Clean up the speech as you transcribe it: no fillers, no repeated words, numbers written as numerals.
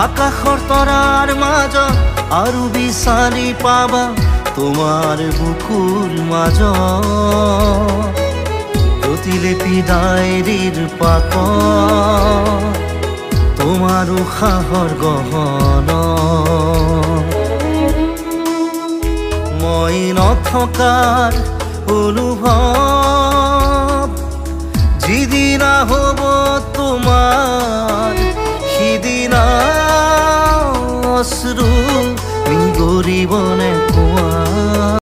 আকাশৰ তৰাৰ মাজত আৰু বিচাৰি পাবা তোমাৰ বুকুৰ মাজত প্ৰতিলিপি ডায়েৰীৰ পাতত তোমাৰ উশাহৰ গহনা মই নথকাৰ অনুভৱ যিদিনা হ'ব তোমাৰ সিদিনা অশ্ৰু নিগৰিবনে কোৱা